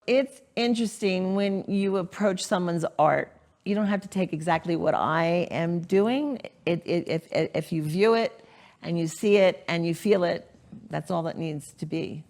It's interesting when you approach someone's art. You don't have to take exactly what I am doing. If you view it and you see it and you feel it, that's all it needs to be.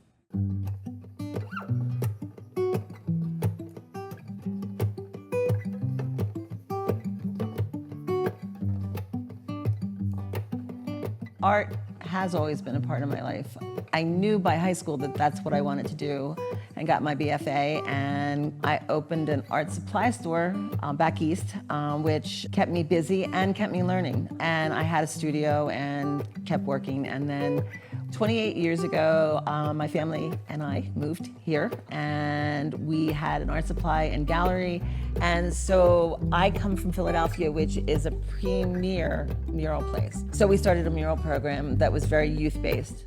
Art has always been a part of my life. I knew by high school that that's what I wanted to do and got my BFA, and I opened an art supply store back east, which kept me busy and kept me learning. And I had a studio and kept working, and then 28 years ago, my family and I moved here, and we had an art supply and gallery. And so I come from Philadelphia, which is a premier mural place. So we started a mural program that was very youth-based.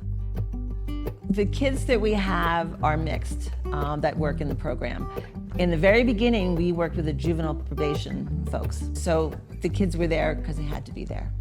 The kids that we have are mixed that work in the program. In the very beginning, we worked with the juvenile probation folks. So the kids were there because they had to be there.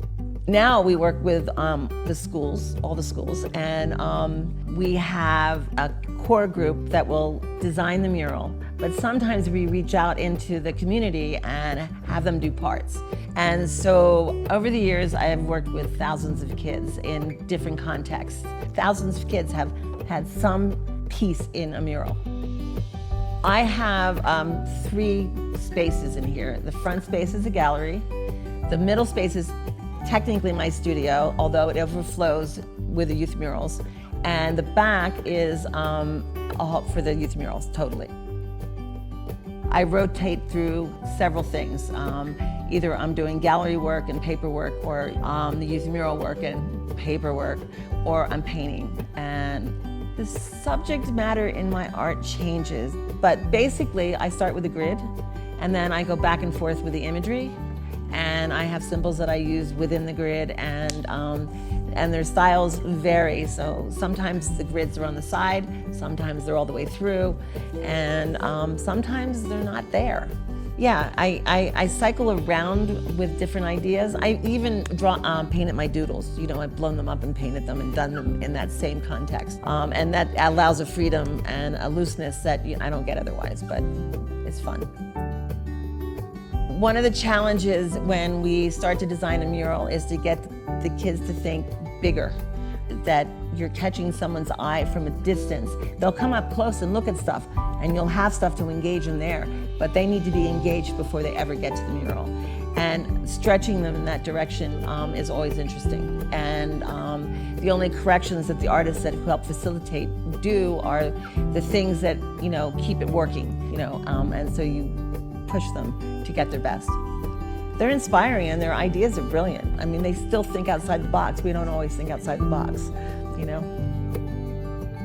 Now we work with the schools, all the schools, and we have a core group that will design the mural, but sometimes we reach out into the community and have them do parts. And so over the years, I have worked with thousands of kids in different contexts. Thousands of kids have had some piece in a mural. I have 3 spaces in here. The front space is a gallery. The middle space is technically my studio, although it overflows with the youth murals. And the back is a hall for the youth murals, totally. I rotate through several things. Either I'm doing gallery work and paperwork, or the youth mural work and paperwork, or I'm painting. And the subject matter in my art changes, but basically I start with a grid, and then I go back and forth with the imagery, and I have symbols that I use within the grid, and their styles vary. So sometimes the grids are on the side, sometimes they're all the way through, and sometimes they're not there. Yeah, I cycle around with different ideas. I even painted my doodles. You know, I've blown them up and painted them and done them in that same context. And that allows a freedom and a looseness that I don't get otherwise, but it's fun. One of the challenges when we start to design a mural is to get the kids to think bigger, that you're catching someone's eye from a distance. They'll come up close and look at stuff, and you'll have stuff to engage in there, but they need to be engaged before they ever get to the mural. And stretching them in that direction is always interesting. And the only corrections that the artists that help facilitate do are the things that, keep it working, and so you push them to get their best. They're inspiring and their ideas are brilliant. I mean, they still think outside the box. We don't always think outside the box,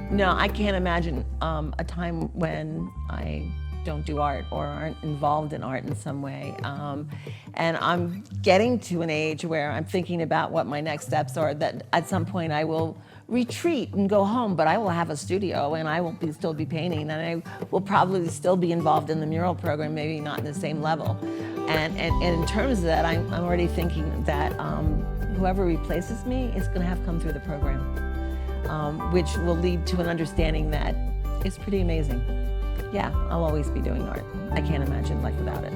No, I can't imagine a time when I don't do art or aren't involved in art in some way. And I'm getting to an age where I'm thinking about what my next steps are, that at some point I will retreat and go home, but I will have a studio and I will still be painting, and I will probably still be involved in the mural program, maybe not in the same level. And in terms of that, I'm already thinking that whoever replaces me is going to have come through the program, which will lead to an understanding that it's pretty amazing. Yeah, I'll always be doing art. I can't imagine life without it.